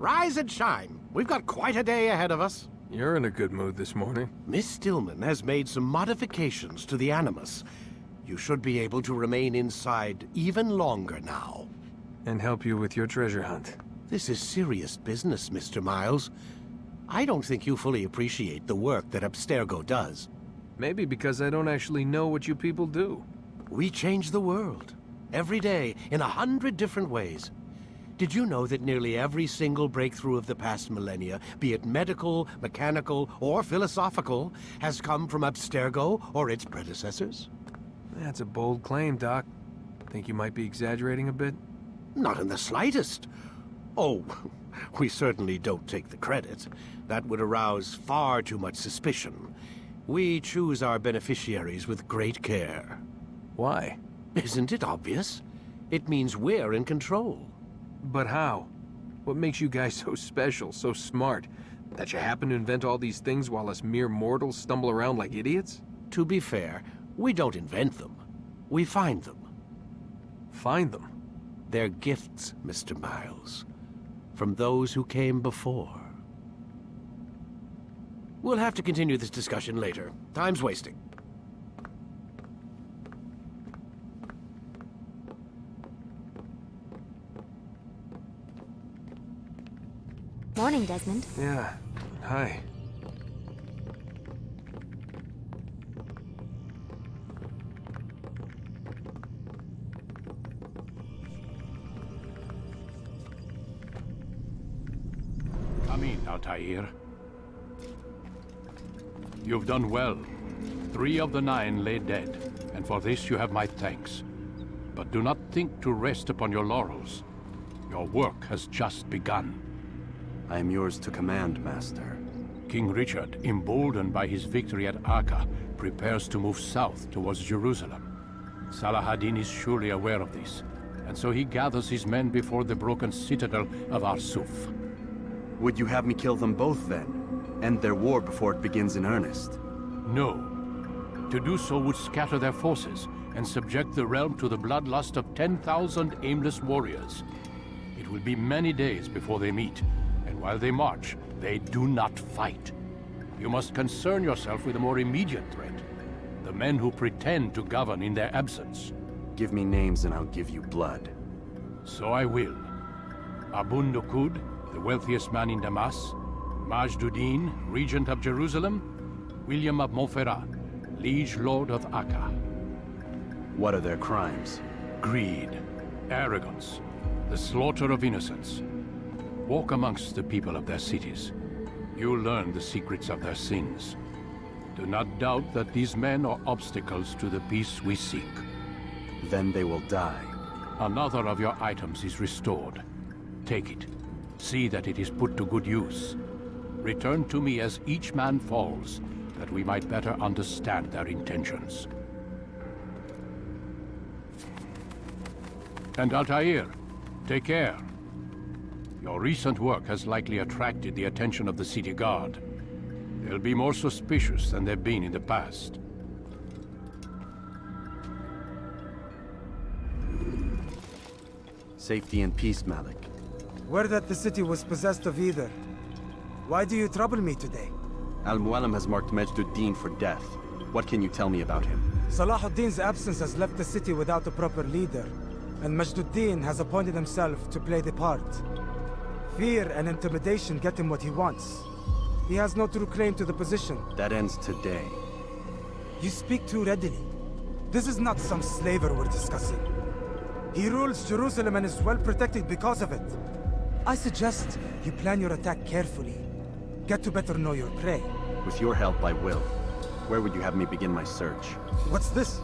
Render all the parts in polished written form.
Rise and shine. We've got quite a day ahead of us. You're in a good mood this morning. Miss Stillman has made some modifications to the Animus. You should be able to remain inside even longer now. And help you with your treasure hunt. This is serious business, Mr. Miles. I don't think you fully appreciate the work that Abstergo does. Maybe because I don't actually know what you people do. We change the world. Every day, in 100 different ways. Did you know that nearly every single breakthrough of the past millennia, be it medical, mechanical, or philosophical, has come from Abstergo or its predecessors? That's a bold claim, Doc. Think you might be exaggerating a bit? Not in the slightest. Oh, we certainly don't take the credit. That would arouse far too much suspicion. We choose our beneficiaries with great care. Why? Isn't it obvious? It means we're in control. But how? What makes you guys so special, so smart? That you happen to invent all these things while us mere mortals stumble around like idiots? To be fair, we don't invent them. We find them. Find them? They're gifts, Mr. Miles. From those who came before. We'll have to continue this discussion later. Time's wasting. Morning, Desmond. Yeah. Hi. Come in, Altair. You've done well. 3 of the 9 lay dead, and for this you have my thanks. But do not think to rest upon your laurels. Your work has just begun. I am yours to command, Master. King Richard, emboldened by his victory at Acca, prepares to move south towards Jerusalem. Salah-ad-Din is surely aware of this, and so he gathers his men before the broken citadel of Arsuf. Would you have me kill them both, then? End their war before it begins in earnest? No. To do so would scatter their forces, and subject the realm to the bloodlust of 10,000 aimless warriors. It will be many days before they meet, and while they march, they do not fight. You must concern yourself with a more immediate threat. The men who pretend to govern in their absence. Give me names and I'll give you blood. So I will. Abun Nukud, the wealthiest man in Damas. Majd-ud-Din, regent of Jerusalem. William of Montferrat, liege lord of Acca. What are their crimes? Greed, arrogance, the slaughter of innocents. Walk amongst the people of their cities. You'll learn the secrets of their sins. Do not doubt that these men are obstacles to the peace we seek. Then they will die. Another of your items is restored. Take it. See that it is put to good use. Return to me as each man falls, that we might better understand their intentions. And Altair, take care. Your recent work has likely attracted the attention of the city guard. They'll be more suspicious than they've been in the past. Safety and peace, Malik. Word that the city was possessed of either. Why do you trouble me today? Al-Mualim has marked Majd-ud-Din for death. What can you tell me about him? Salah-ud-Din's absence has left the city without a proper leader, and Majd-ud-Din has appointed himself to play the part. Fear and intimidation get him what he wants. He has no true claim to the position. That ends today. You speak too readily. This is not some slaver we're discussing. He rules Jerusalem and is well protected because of it. I suggest you plan your attack carefully. Get to better know your prey. With your help, I will. Where would you have me begin my search? What's this?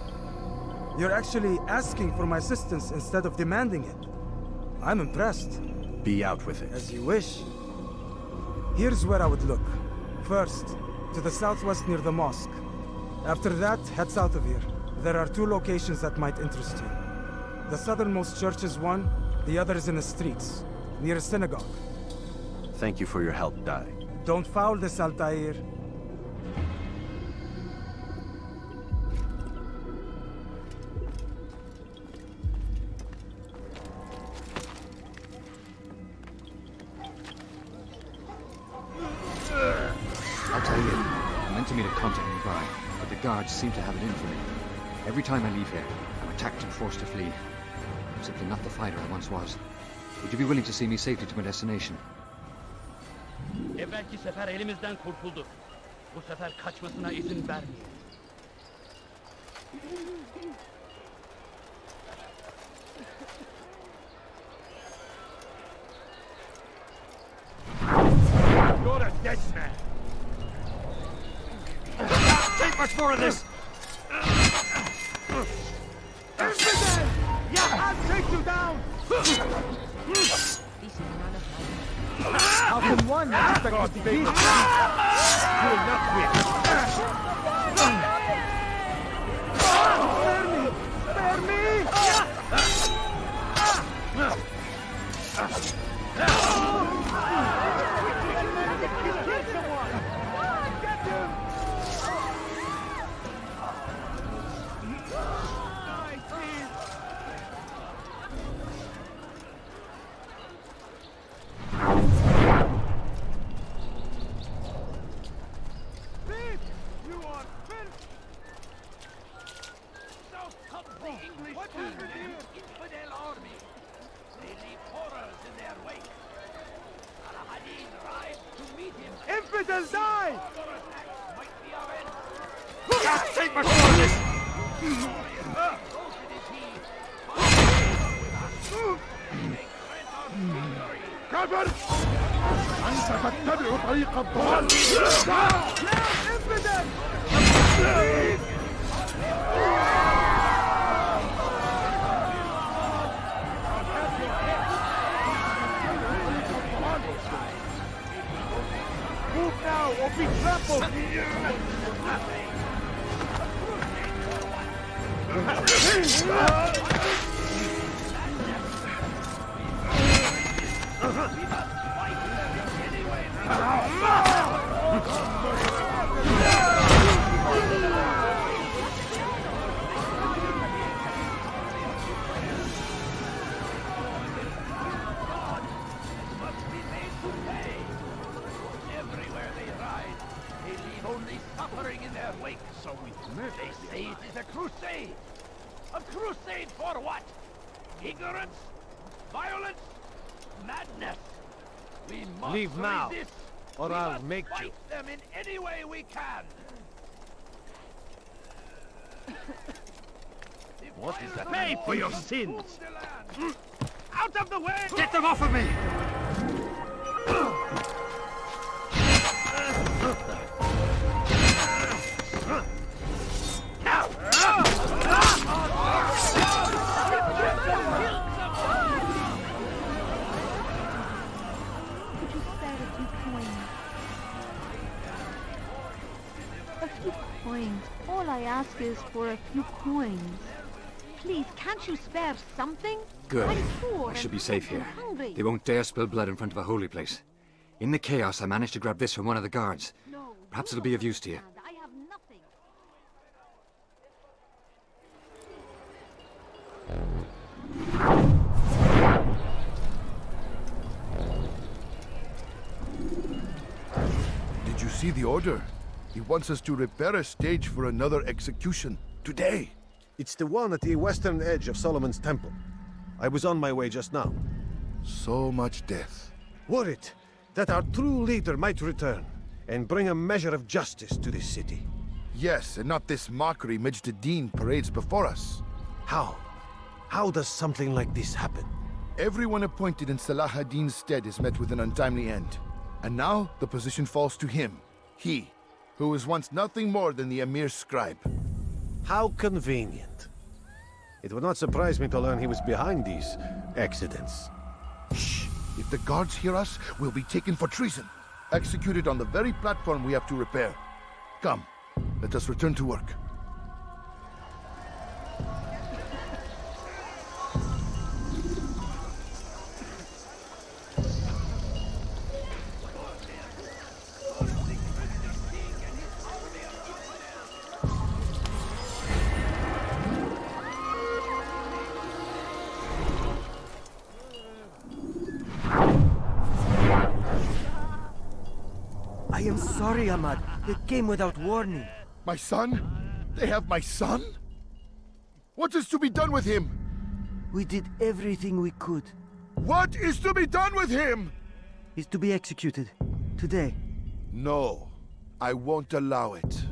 You're actually asking for my assistance instead of demanding it. I'm impressed. Be out with it. As you wish. Here's where I would look. First, to the southwest near the mosque. After that, head south of here. There are 2 locations that might interest you. The southernmost church is one, the other is in the streets, near a synagogue. Thank you for your help, Dai. Don't foul this, Altair. me to contact nearby, but the guards seem to have it in for me. Every time I leave here, I'm attacked and forced to flee. I'm simply not the fighter I once was. Would you be willing to see me safely to my destination? Evvelki sefer elimizden kurtuldu. Bu sefer kaçmasına izin vermeyin. You're a dead man. Take much more of this! Yeah, I'll take you down! How can one expect to defeat? You will not win. Spare me! Infidels die! Take much more of this! كبر! أنت تتبع طريق الضلال! infidels! Move now or be trampled! Everywhere they ride, they leave only suffering in their wake. So they say it is a crusade. A crusade for what? Ignorance? Violence? Madness? We must Leave now, resist. or We I'll must make fight you. them in any way we can. What is that? Pay for your sins! Out of the way! Get them off of me! Could you spare a few coins? A few coins. All I ask is for a few coins. Please, can't you spare something? Good. I'm poor I should and be safe sick and here. hungry. They won't dare spill blood in front of a holy place. In the chaos, I managed to grab this from one of the guards. No, Perhaps you it'll be of don't use to you. understand. I have nothing. Did you see the order? He wants us to repair a stage for another execution. Today! It's the one at the western edge of Solomon's Temple. I was on my way just now. So much death. Worried that our true leader might return and bring a measure of justice to this city. Yes, and not this mockery Majd Addin parades before us. How? How does something like this happen? Everyone appointed in Salah ad-Din's stead is met with an untimely end. And now the position falls to him. He, who was once nothing more than the Emir's scribe. How convenient. It would not surprise me to learn he was behind these accidents. Shh! If the guards hear us, we'll be taken for treason. Executed on the very platform we have to repair. Come, let us return to work. I am sorry, Ahmad. They came without warning. My son? They have my son? What is to be done with him? We did everything we could. What is to be done with him? He's to be executed. Today. No, I won't allow it.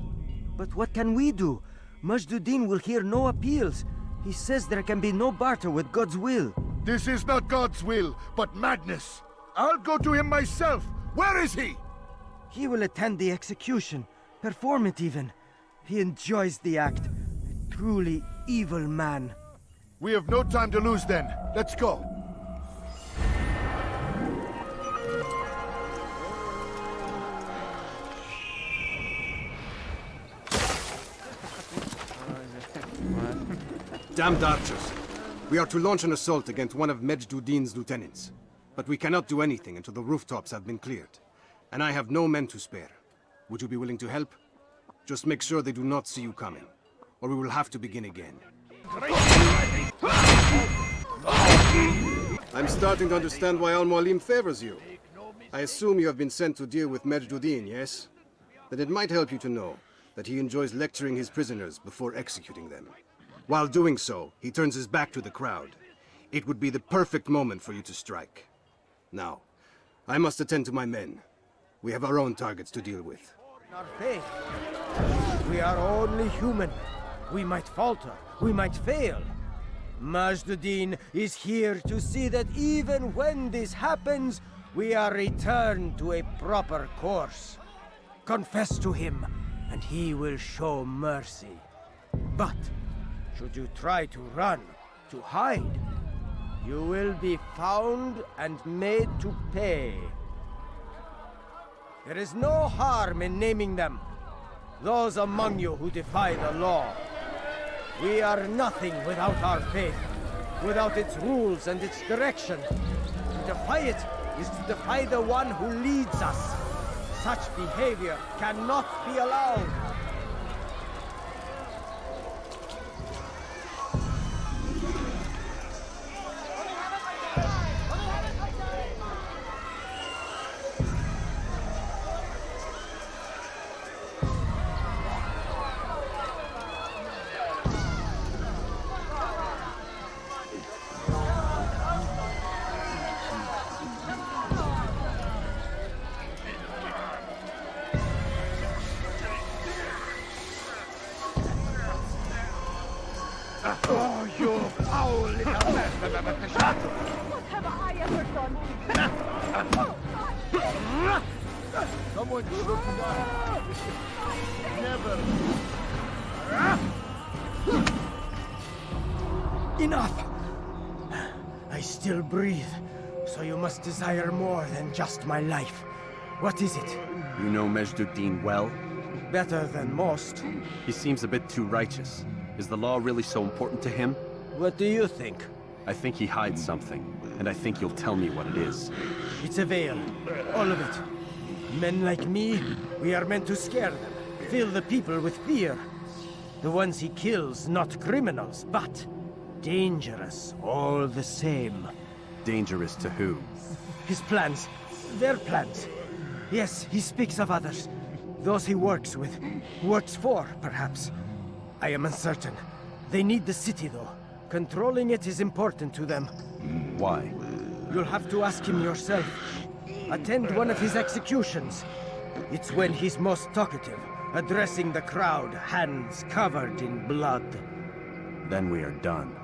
But what can we do? Majd will hear no appeals. He says there can be no barter with God's will. This is not God's will, but madness. I'll go to him myself. Where is he? He will attend the execution. Perform it even. He enjoys the act. A truly evil man. We have no time to lose then. Let's go. Damned archers. We are to launch an assault against one of Majd lieutenants. But we cannot do anything until the rooftops have been cleared. And I have no men to spare. Would you be willing to help? Just make sure they do not see you coming, or we will have to begin again. I'm starting to understand why Al-Mualim favors you. I assume you have been sent to deal with Majd, yes? Then it might help you to know that he enjoys lecturing his prisoners before executing them. While doing so, he turns his back to the crowd. It would be the perfect moment for you to strike. Now, I must attend to my men. We have our own targets to deal with. Our faith. We are only human. We might falter. We might fail. Majd is here to see that even when this happens, we are returned to a proper course. Confess to him, and he will show mercy. But should you try to run, to hide, you will be found and made to pay. There is no harm in naming them. Those among you who defy the law. We are nothing without our faith, without its rules and its direction. To defy it is to defy the one who leads us. Such behavior cannot be allowed. Oh, you foul little man! What have I ever done to you? Someone should die. Never. Enough! I still breathe, so you must desire more than just my life. What is it? You know Majd well? Better than most. He seems a bit too righteous. Is the law really so important to him? What do you think? I think he hides something, and I think you'll tell me what it is. It's a veil. All of it. Men like me, we are meant to scare them, fill the people with fear. The ones he kills, not criminals, but dangerous all the same. Dangerous to who? His plans. Their plans. Yes, he speaks of others. Those he works with. Works for, perhaps. I am uncertain. They need the city, though. Controlling it is important to them. Why? You'll have to ask him yourself. Attend one of his executions. It's when he's most talkative, addressing the crowd, hands covered in blood. Then we are done.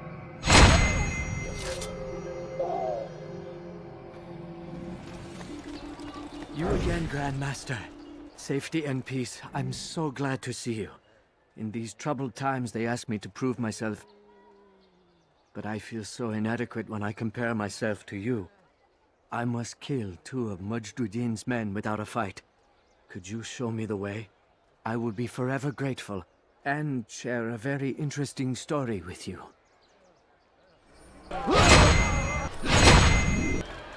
You again, Grandmaster. Safety and peace. I'm so glad to see you. In these troubled times, they ask me to prove myself. But I feel so inadequate when I compare myself to you. I must kill 2 of Majd's men without a fight. Could you show me the way? I will be forever grateful, and share a very interesting story with you.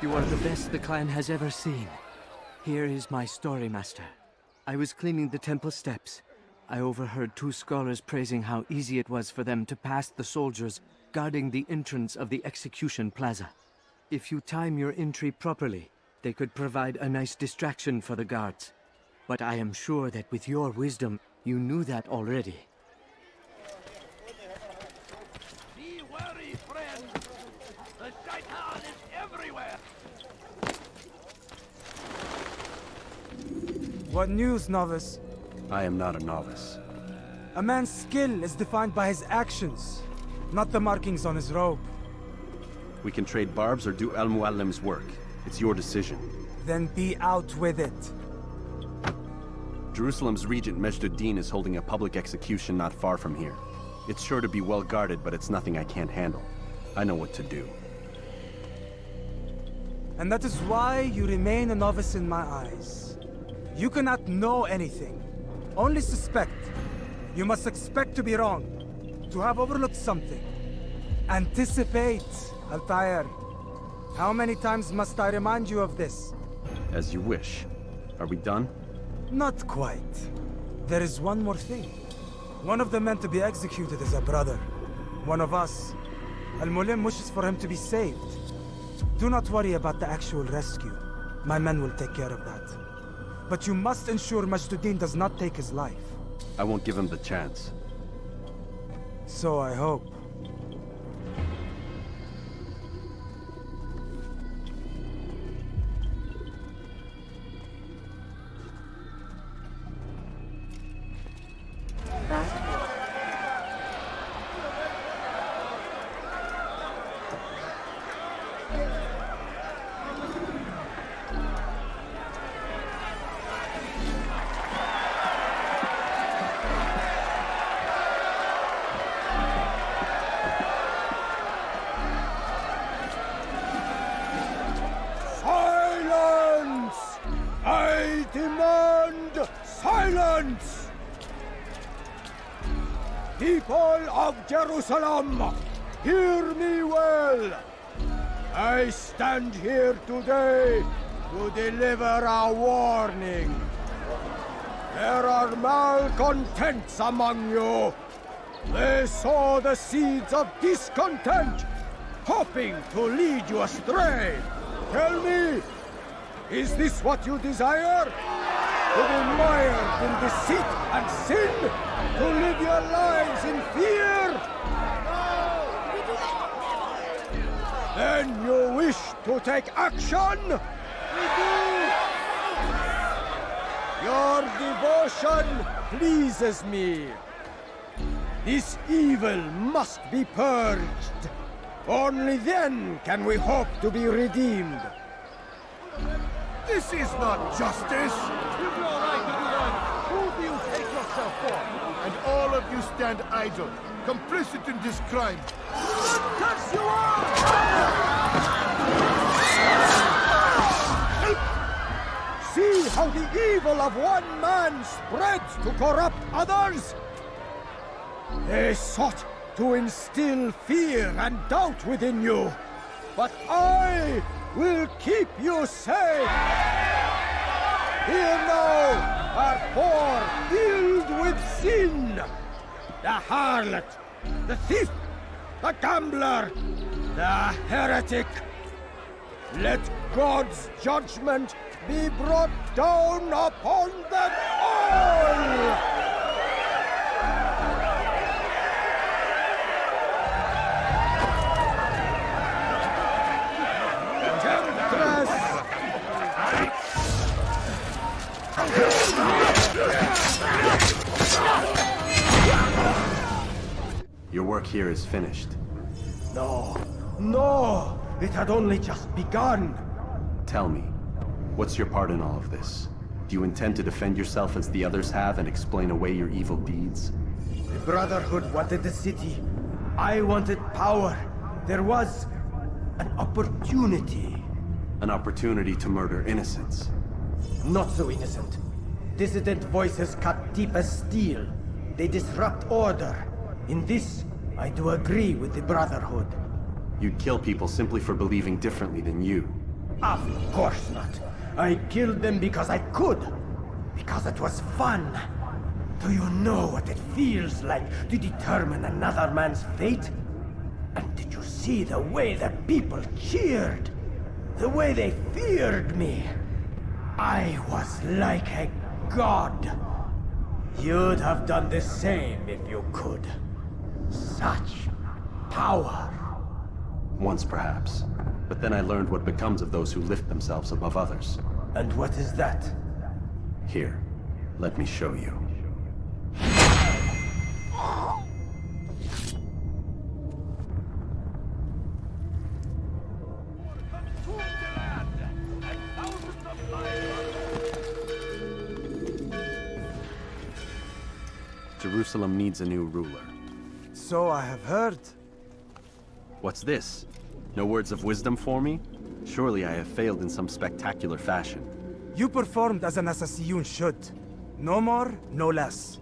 You are the best the clan has ever seen. Here is my story, Master. I was cleaning the temple steps. I overheard 2 scholars praising how easy it was for them to pass the soldiers guarding the entrance of the execution plaza. If you time your entry properly, they could provide a nice distraction for the guards. But I am sure that with your wisdom, you knew that already. Be wary, friend. The shaitan is everywhere. What news, novice? I am not a novice. A man's skill is defined by his actions, not the markings on his robe. We can trade barbs or do Al-Muallim's work. It's your decision. Then be out with it. Jerusalem's regent Majd is holding a public execution not far from here. It's sure to be well guarded, but it's nothing I can't handle. I know what to do. And that is why you remain a novice in my eyes. You cannot know anything, only suspect. You must expect to be wrong, to have overlooked something. Anticipate, Altair. How many times must I remind you of this? As you wish. Are we done? Not quite. There is one more thing. One of the men to be executed is a brother. One of us. Al-Mulim wishes for him to be saved. Do not worry about the actual rescue. My men will take care of that. But you must ensure Majd does not take his life. I won't give him the chance. So I hope. Silence! People of Jerusalem, hear me well. I stand here today to deliver a warning. There are malcontents among you. They sow the seeds of discontent, hoping to lead you astray. Tell me, is this what you desire? To be mired in deceit and sin? To live your lives in fear? Then you wish to take action? We do! Your devotion pleases me. This evil must be purged. Only then can we hope to be redeemed. This is not justice! You've no right to do that! Who do you take yourself for? And all of you stand idle, complicit in this crime. Curse you all! See how the evil of one man spreads to corrupt others? They sought to instill fear and doubt within you, but I will keep you safe. Here now are four filled with sin. The harlot, the thief, the gambler, the heretic. Let God's judgment be brought down upon them all! Your work here is finished. No, no! It had only just begun! Tell me, what's your part in all of this? Do you intend to defend yourself as the others have and explain away your evil deeds? The Brotherhood wanted the city. I wanted power. There was an opportunity. An opportunity to murder innocents. Not so innocent. Dissident voices cut deep as steel. They disrupt order. In this, I do agree with the Brotherhood. You'd kill people simply for believing differently than you. Of course not. I killed them because I could. Because it was fun. Do you know what it feels like to determine another man's fate? And did you see the way the people cheered? The way they feared me? I was like a God! You'd have done the same if you could. Such power. Once, perhaps. But then I learned what becomes of those who lift themselves above others. And what is that? Here, let me show you. Jerusalem needs a new ruler. So I have heard. What's this? No words of wisdom for me? Surely I have failed in some spectacular fashion. You performed as an assassin should. No more, no less.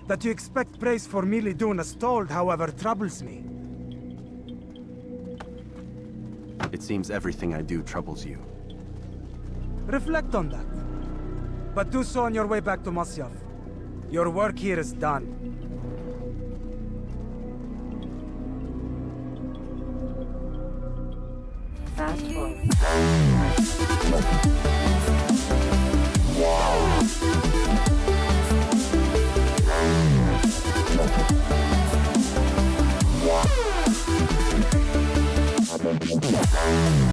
That you expect praise for merely doing as told, however, troubles me. It seems everything I do troubles you. Reflect on that. But do so on your way back to Masyaf. Your work here is done. Fast forward.